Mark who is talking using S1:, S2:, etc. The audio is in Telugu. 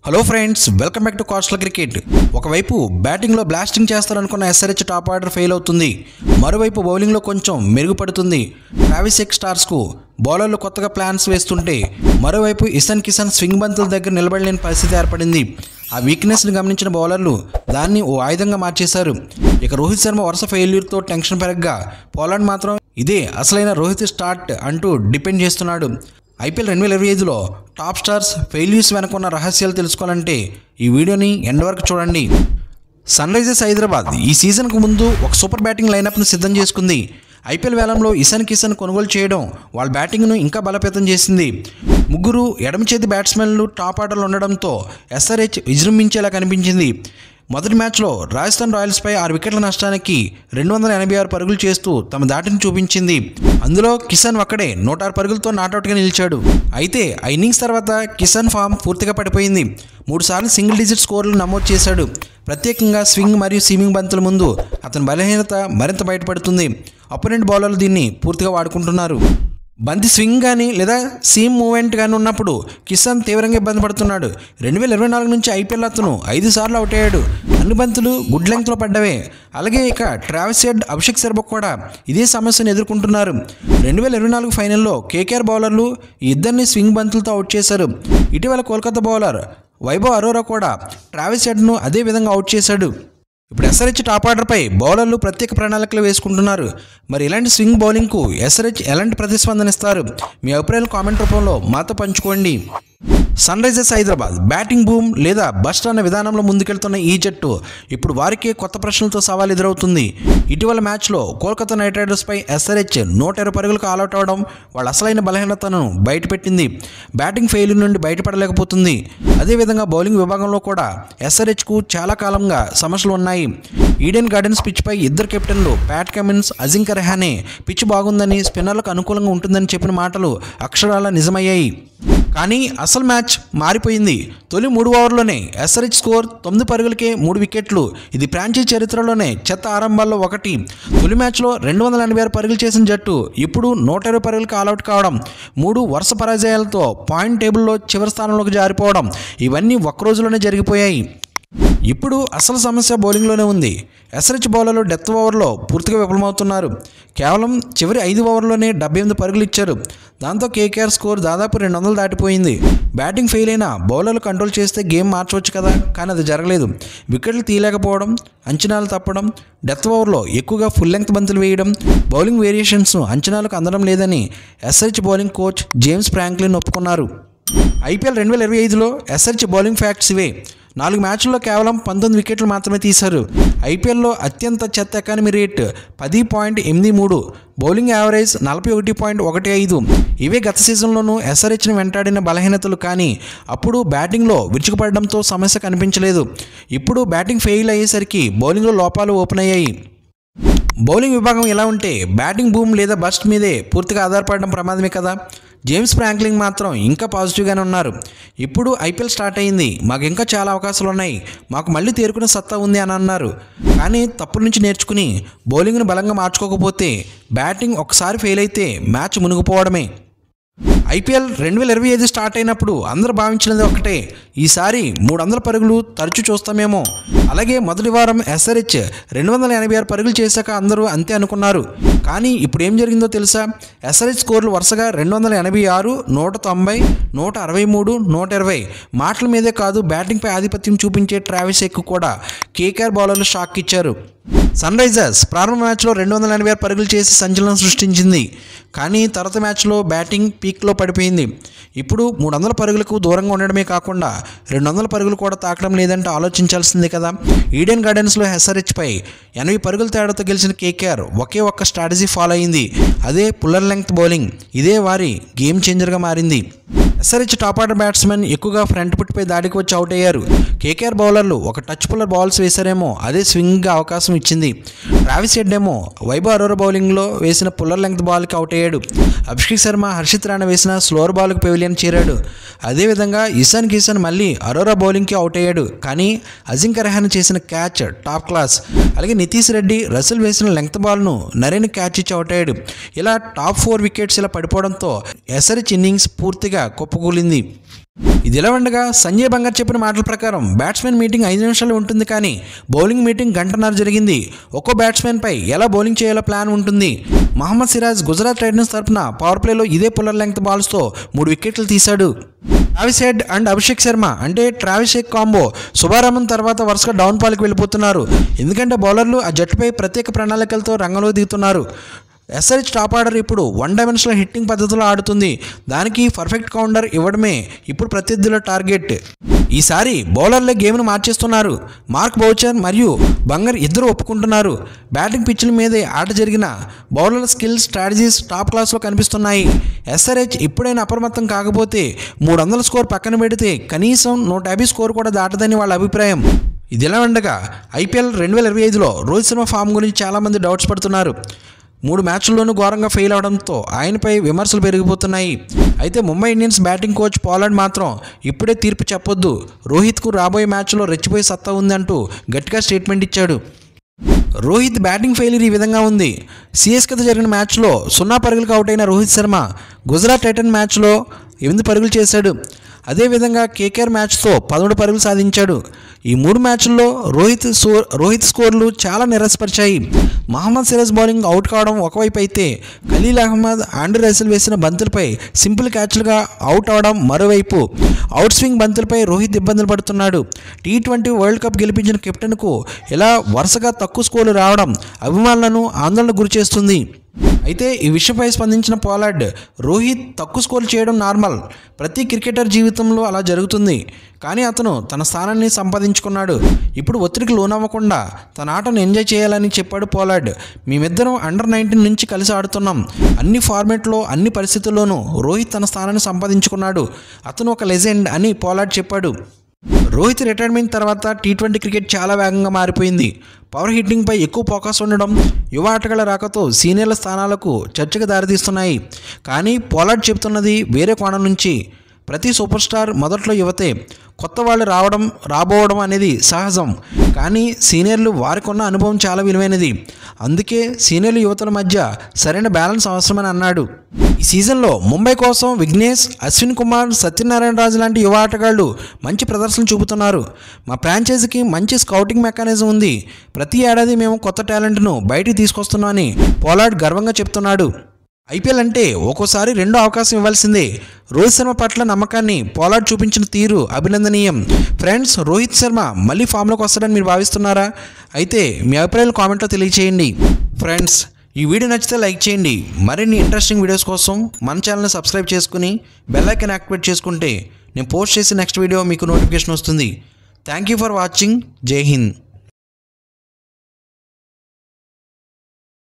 S1: Hello friends, welcome back to కాస్ట్ల క్రికెట్. ఒకవైపు బ్యాటింగ్లో బ్లాస్టింగ్ చేస్తారనుకున్న ఎస్ఆర్హెచ్ టాప్ ఆర్డర్ ఫెయిల్ అవుతుంది. మరోవైపు బౌలింగ్లో కొంచెం మెరుగుపడుతుంది. ట్రావిస్ హెడ్ స్టార్స్కు బౌలర్లు కొత్తగా ప్లాన్స్ వేస్తుంటే మరోవైపు ఇషాన్ కిషన్ స్వింగ్ బంతుల దగ్గర నిలబడలేని పరిస్థితి ఏర్పడింది. ఆ వీక్నెస్ని గమనించిన బౌలర్లు దాన్ని ఓ ఆయుధంగా మార్చేశారు. ఇక రోహిత్ శర్మ వరుస ఫెయిల్యూర్తో టెన్షన్ పెరగగా పోలాండ్ మాత్రం ఇదే అసలైన రోహిత్ స్టార్ట్ అంటూ డిపెండ్ చేస్తున్నాడు. ఐపీఎల్ 2025లో టాప్ స్టార్స్ ఫెయిల్యూర్స్ వెనుకున్న రహస్యాలు తెలుసుకోవాలంటే ఈ వీడియోని ఎండ్ వరకు చూడండి. సన్ రైజర్స్ హైదరాబాద్ ఈ సీజన్కు ముందు ఒక సూపర్ బ్యాటింగ్ లైనప్ను సిద్ధం చేసుకుంది. ఐపీఎల్ వేలంలో ఇషాన్ కిషన్ కొనుగోలు చేయడం వాళ్ళ బ్యాటింగ్ను ఇంకా బలోపేతం చేసింది. ముగ్గురు ఎడమ చేతి బ్యాట్స్మెన్లు టాప్ ఆర్డర్లో ఉండడంతో ఎస్ఆర్హెచ్ విజృంభించేలా కనిపించింది. మొదటి మ్యాచ్లో రాజస్థాన్ రాయల్స్పై 6 వికెట్ల నష్టానికి 286 పరుగులు చేస్తూ తమ దాటిని చూపించింది. అందులో కిషన్ ఒక్కడే 106 పరుగులతో నాట్అవుట్గా నిలిచాడు. అయితే ఆ ఇన్నింగ్స్ తర్వాత కిషన్ ఫామ్ పూర్తిగా పడిపోయింది. 3 సార్లు సింగిల్ డిజిట్ స్కోర్లు నమోదు చేశాడు. ప్రత్యేకంగా స్వింగ్ మరియు సీమింగ్ బంతుల ముందు అతని బలహీనత మరింత బయటపడుతుంది. అపోనెంట్ బౌలర్లు దీన్ని పూర్తిగా వాడుకుంటున్నారు. బంతి స్వింగ్ కానీ లేదా సీమ్ మూవ్మెంట్ కానీ ఉన్నప్పుడు కిషన్ తీవ్రంగా ఇబ్బంది పడుతున్నాడు. 2024 నుంచి ఐపీఎల్ అతను 5 సార్లు అవుట్ అయ్యాడు. అన్ని బంతులు గుడ్ లెంగ్త్లో పడ్డవే. అలాగే ఇక ట్రావిస్ హెడ్, అభిషేక్ శర్మ కూడా ఇదే సమస్యను ఎదుర్కొంటున్నారు. 2024 ఫైనల్లో కేకేఆర్ బౌలర్లు ఈ ఇద్దరిని స్వింగ్ బంతులతో అవుట్ చేశారు. ఇటీవల కోల్కతా బౌలర్ వైభవ్ అరోరా కూడా ట్రావిస్ హెడ్ను అదే విధంగా అవుట్ చేశాడు. ఇప్పుడు ఎస్ఆర్హెచ్ టాప్ ఆర్డర్పై బౌలర్లు ప్రత్యేక ప్రణాళికలు వేసుకుంటున్నారు. మరి ఇలాంటి స్వింగ్ బౌలింగ్కు ఎస్ఆర్హెచ్ ఎలాంటి ప్రతిస్పందన ఇస్తారు? మీ అభిప్రాయాలు కామెంట్ రూపంలో మాతో పంచుకోండి. Sunrisers Hyderabad batting boom లేదా బస్ట్ అన్న విధానంలో ముందుకెళ్తున్న ఈ జట్టు ఇప్పుడు వారికే కొత్త ప్రశ్నలతో సవాల్ ఎదురవుతుంది. ఇటీవల మ్యాచ్లో కోల్కతా నైట్ రైడర్స్పై ఎస్ఆర్హెచ్ 120 పరుగులకు ఆల్అవుట్ అవడం వాళ్ళ అసలైన బలహీనతను బయటపెట్టింది. బ్యాటింగ్ ఫెయిల్యూర్ నుండి బయటపడలేకపోతుంది. అదేవిధంగా బౌలింగ్ విభాగంలో కూడా ఎస్ఆర్హెచ్కు చాలా కాలంగా సమస్యలు ఉన్నాయి. ఈడెన్ గార్డెన్స్ పిచ్పై ఇద్దరు కెప్టెన్లు Pat Cummins, Ajinkya Rahane pitch బాగుందని, స్పిన్నర్లకు అనుకూలంగా ఉంటుందని చెప్పిన మాటలు అక్షరాలా నిజమయ్యాయి. కానీ అసలు మ్యాచ్ మారిపోయింది. తొలి 3 ఓవర్లోనే ఎస్ఆర్హెచ్ స్కోర్ 9 పరుగులకే 3 వికెట్లు. ఇది ఫ్రాంచైజీ చరిత్రలోనే చెత్త ఆరంభాల్లో ఒకటి. తొలి మ్యాచ్లో 286 పరుగులు చేసిన జట్టు ఇప్పుడు 120 పరుగులకు ఆల్అవుట్ కావడం, 3 వరుస పరాజయాలతో పాయింట్ టేబుల్లో చివరి స్థానంలోకి జారిపోవడం, ఇవన్నీ ఒక్క రోజులోనే జరిగిపోయాయి. ఇప్పుడు అసలు సమస్య బౌలింగ్లోనే ఉంది. ఎస్ఆర్హెచ్ బౌలర్లు డెత్ ఓవర్లో పూర్తిగా విఫలమవుతున్నారు. కేవలం చివరి 5 ఓవర్లోనే 78 పరుగులు ఇచ్చారు. దాంతో కేకేఆర్ స్కోర్ దాదాపు 200 దాటిపోయింది. బ్యాటింగ్ ఫెయిల్ అయినా బౌలర్లు కంట్రోల్ చేస్తే గేమ్ మార్చవచ్చు కదా, కానీ అది జరగలేదు. వికెట్లు తీయలేకపోవడం, అంచనాలు తప్పడం, డెత్ ఓవర్లో ఎక్కువగా ఫుల్ లెంగ్త్ బంతులు వేయడం, బౌలింగ్ వేరియేషన్స్ను అంచనాలకు అందడం లేదని SRH bowling coach James Franklin ఒప్పుకున్నారు. ఐపీఎల్ 2025లో ఎస్ఆర్హెచ్ బౌలింగ్ ఫ్యాక్ట్స్ ఇవే. 4 మ్యాచ్ల్లో కేవలం 19 వికెట్లు మాత్రమే తీశారు. ఐపీఎల్లో అత్యంత చెత్త ఎకానమీ రేట్ 10.83, బౌలింగ్ యావరేజ్ 41.15. ఇవే గత సీజన్లోనూ ఎస్ఆర్హెచ్ని వెంటాడిన బలహీనతలు. కానీ అప్పుడు బ్యాటింగ్లో విరుచుకుపడడంతో సమస్య కనిపించలేదు. ఇప్పుడు బ్యాటింగ్ ఫెయిల్ అయ్యేసరికి బౌలింగ్లో లోపాలు ఓపెన్ అయ్యాయి. బౌలింగ్ విభాగం ఎలా ఉంటే బ్యాటింగ్ బూమ్ లేదా బస్ట్ మీదే పూర్తిగా ఆధారపడడం ప్రమాదమే కదా. జేమ్స్ ఫ్రాంక్లిన్ మాత్రం ఇంకా పాజిటివ్గానే ఉన్నారు. ఇప్పుడు ఐపీఎల్ స్టార్ట్ అయింది, మాకు ఇంకా చాలా అవకాశాలు ఉన్నాయి, మాకు మళ్ళీ తేరుకునే సత్తా ఉంది అని అన్నారు. కానీ తప్పుల నుంచి నేర్చుకుని బౌలింగ్ను బలంగా మార్చుకోకపోతే బ్యాటింగ్ ఒక్కసారి ఫెయిల్ అయితే మ్యాచ్ మునిగిపోవడమే. ఐపీఎల్ 2025 స్టార్ట్ అయినప్పుడు అందరూ భావించినది ఒకటే, ఈసారి 300 పరుగులు తరచూ చూస్తామేమో. అలాగే మొదటి వారం ఎస్ఆర్హెచ్ 286 పరుగులు చేశాక అందరూ అంతే అనుకున్నారు. కానీ ఇప్పుడు ఏం జరిగిందో తెలుసా? ఎస్ఆర్హెచ్ స్కోర్లు వరుసగా 286, 190, 163, 120. మాటల మీదే కాదు, బ్యాటింగ్పై ఆధిపత్యం చూపించే ట్రావిస్ హెడ్ కూడా కేకేఆర్ బౌలర్లు షాక్ ఇచ్చారు. సన్ రైజర్స్ ప్రారంభ మ్యాచ్లో 286 పరుగులు చేసి సంచలనం సృష్టించింది. కానీ తర్వాత మ్యాచ్లో బ్యాటింగ్ పీక్లో పడిపోయింది. ఇప్పుడు 300 పరుగులకు దూరంగా ఉండడమే కాకుండా 200 పరుగులు కూడా తాకడం లేదంటే ఆలోచించాల్సిందే కదా. ఈడెన్ గార్డెన్స్లో ఎస్ఆర్హెచ్పై 80 పరుగుల తేడాతో గెలిచిన కేకేఆర్ ఒకే ఒక్క స్ట్రాటజీ ఫాలో అయింది. అదే పుల్లర్ లెంగ్త్ బౌలింగ్. ఇదే వారి గేమ్ చేంజర్గా మారింది. ఎస్ఆర్హెచ్ టాప్ ఆర్డర్ బ్యాట్స్మెన్ ఎక్కువగా ఫ్రంట్ పుట్పై దాడికి వచ్చి అవుట్ అయ్యారు. కేకేఆర్ బౌలర్లు ఒక టచ్ పుల్లర్ బాల్స్ వేశారేమో, అదే స్వింగ్గా అవకాశం ఇచ్చింది. ట్రావిస్ హెడ్ ఏమో వైభవ్ అరోరా బౌలింగ్లో వేసిన పుల్లర్ లెంగ్త్ బాల్కి అవుట్ అయ్యాడు. అభిషేక్ శర్మ, హర్షిత్ రాణా వేసిన స్లోవర్ బాల్కి పెవిలియన్ చేరాడు. అదేవిధంగా ఇషాన్ కిషన్ మళ్ళీ అరోరా బౌలింగ్కి అవుట్ అయ్యాడు. కానీ అజింక్య రహానే చేసిన క్యాచ్ టాప్ క్లాస్. అలాగే నితీష్ రెడ్డి, రసెల్ వేసిన లెంగ్త్ బాల్ను నరేన్ క్యాచ్ ఇచ్చి అవుట్ అయ్యాడు. ఇలా టాప్ 4 వికెట్స్ ఇలా పడిపోవడంతో ఎస్ఆర్హెచ్ ఇన్నింగ్స్ పూర్తిగా కుప్పకూలింది. ఇదిలా ఉండగా సంజయ్ బంగార్ చెప్పిన మాటల ప్రకారం బ్యాట్స్మెన్ మీటింగ్ 5 నిమిషాలు ఉంటుంది, కానీ బౌలింగ్ మీటింగ్ గంటన్నర జరిగింది. ఒక్కో బ్యాట్స్మెన్పై ఎలా బౌలింగ్ చేయాలో ప్లాన్ ఉంటుంది. మహమ్మద్ సిరాజ్ గుజరాత్ టైటన్స్ తరపున పవర్ ప్లేలో ఇదే పుల్లర్ లెంగ్త్ బాల్స్తో 3 వికెట్లు తీశాడు. Travis head and Abhishek Sharma అంటే ట్రావిస్ హెడ్ కాంబో శుభారంభం తర్వాత వరుసగా డౌన్ ఫాల్కి వెళ్ళిపోతున్నారు. ఎందుకంటే బౌలర్లు ఆ జట్టుపై ప్రత్యేక ప్రణాళికలతో రంగంలో దిగుతున్నారు. ఎస్ఆర్హెచ్ టాప్ ఆర్డర్ ఇప్పుడు 1 డైమెన్షనల్ హిట్టింగ్ పద్ధతిలో ఆడుతుంది. దానికి పర్ఫెక్ట్ కౌంటర్ ఇవ్వడమే ఇప్పుడు ప్రత్యర్థుల టార్గెట్. ఈసారి బౌలర్లే గేమ్ను మార్చేస్తున్నారు. మార్క్ బౌచర్ మరియు బంగర్ ఇద్దరు ఒప్పుకుంటున్నారు. బ్యాటింగ్ పిచ్ల మీదే ఆట జరిగిన బౌలర్ల స్కిల్స్ స్ట్రాటజీస్ టాప్ క్లాస్లో కనిపిస్తున్నాయి. ఎస్ఆర్హెచ్ ఇప్పుడైనా అప్రమత్తం కాకపోతే 300 స్కోర్ పక్కన పెడితే కనీసం 150 స్కోర్ కూడా దాటదని వాళ్ళ అభిప్రాయం. ఇదిలా ఉండగా ఐపీఎల్ 2025లో రోహిత్ శర్మ ఫామ్ గురించి చాలామంది డౌట్స్ పడుతున్నారు. 3 మ్యాచ్ల్లోనూ ఘోరంగా ఫెయిల్ అవడంతో ఆయనపై విమర్శలు పెరిగిపోతున్నాయి. అయితే Mumbai Indians batting coach Pollard మాత్రం ఇప్పుడే తీర్పు చెప్పొద్దు, రోహిత్కు రాబోయే మ్యాచ్లో రెచ్చిపోయే సత్తా ఉంది అంటూ గట్టిగా స్టేట్మెంట్ ఇచ్చాడు. రోహిత్ బ్యాటింగ్ ఫెయిల్యూర్ ఈ విధంగా ఉంది. సిఎస్కేతో జరిగిన మ్యాచ్లో 0 పరుగులకు అవుట్ అయిన రోహిత్ శర్మ గుజరాత్ టైటన్ మ్యాచ్లో 8 పరుగులు చేశాడు. అదేవిధంగా కేకేఆర్ మ్యాచ్తో 11 పరుగులు సాధించాడు. ఈ 3 మ్యాచ్ల్లో రోహిత్ స్కోర్లు చాలా నిరాశపరిచాయి. మహమ్మద్ సిరాజ్ బౌలింగ్ అవుట్ కావడం ఒకవైపు అయితే, ఖలీల్ అహ్మద్, ఆండ్రూ రసెల్ వేసిన బంతులపై సింపుల్ క్యాచ్లుగా అవుట్ అవడం మరోవైపు. అవుట్ స్వింగ్ బంతులపై రోహిత్ ఇబ్బందులు పడుతున్నాడు. T20 వరల్డ్ కప్ గెలిపించిన కెప్టెన్కు ఇలా వరుసగా తక్కువ స్కోర్లు రావడం అభిమానులను ఆందోళనకు గురిచేస్తుంది. అయితే ఈ విషయంపై స్పందించిన పోలార్డ్, రోహిత్ తక్కువ స్కోర్ చేయడం నార్మల్, ప్రతి క్రికెటర్ జీవితంలో అలా జరుగుతుంది, కానీ అతను తన స్థానాన్ని సంపాదించుకున్నాడు. ఇప్పుడు ఒత్తిడికి లోనవ్వకుండా తన ఆటను ఎంజాయ్ చేయాలని చెప్పాడు పోలార్డ్. మేమిద్దరం అండర్-19 నుంచి కలిసి ఆడుతున్నాం. అన్ని ఫార్మాట్లో అన్ని పరిస్థితుల్లోనూ రోహిత్ తన స్థానాన్ని సంపాదించుకున్నాడు. అతను ఒక లెజెండ్ అని పోలార్డ్ చెప్పాడు. రోహిత్ రిటైర్మెంట్ తర్వాత T20 క్రికెట్ చాలా వేగంగా మారిపోయింది. పవర్ హిట్టింగ్పై ఎక్కువ ఫోకస్ ఉండడం, యువ ఆటగాళ్ల రాకతో సీనియర్ల స్థానాలకు చర్చకు దారితీస్తున్నాయి. కానీ పోలార్డ్ చెబుతున్నది వేరే కోణం నుంచి. ప్రతి సూపర్ స్టార్ మొదట్లో యువతే, కొత్త వాళ్ళు రాబోవడం అనేది సహజం. కానీ సీనియర్లు వారికున్న అనుభవం చాలా విలువైనది. అందుకే సీనియర్లు యువతల మధ్య సరైన బ్యాలెన్స్ అవసరమని అన్నాడు. ఈ సీజన్లో ముంబై కోసం విఘ్నేష్, అశ్విన్ కుమార్, సత్యనారాయణ రాజు లాంటి యువ ఆటగాళ్లు మంచి ప్రదర్శన చూపుతున్నారు. మా ఫ్రాంచైజీకి మంచి స్కౌటింగ్ మెకానిజం ఉంది. ప్రతి ఏడాది మేము కొత్త టాలెంట్ను బయటికి తీసుకొస్తున్నామని పోలార్డ్ గర్వంగా చెప్తున్నాడు. ఐపీఎల్ అంటే ఒక్కోసారి 2వ అవకాశం ఇవ్వాల్సిందే. రోహిత్ శర్మ పట్ల నమ్మకాన్ని పోలార్డ్ చూపించిన తీరు అభినందనీయం. ఫ్రెండ్స్, రోహిత్ శర్మ మళ్ళీ ఫామ్లోకి వస్తాడని మీరు భావిస్తున్నారా? అయితే మీ అభిప్రాయాలు కామెంట్లో తెలియచేయండి. ఫ్రెండ్స్, ఈ వీడియో నచ్చితే లైక్ చేయండి. మరిన్ని ఇంట్రెస్టింగ్ వీడియోస్ కోసం మన ఛానల్ని సబ్స్క్రైబ్ చేసుకుని బెల్ ఐకాన్ యాక్టివేట్ చేసుకుంటే నేను పోస్ట్ చేసే నెక్స్ట్ వీడియో మీకు నోటిఫికేషన్ వస్తుంది. Thank you for watching. జై హింద్.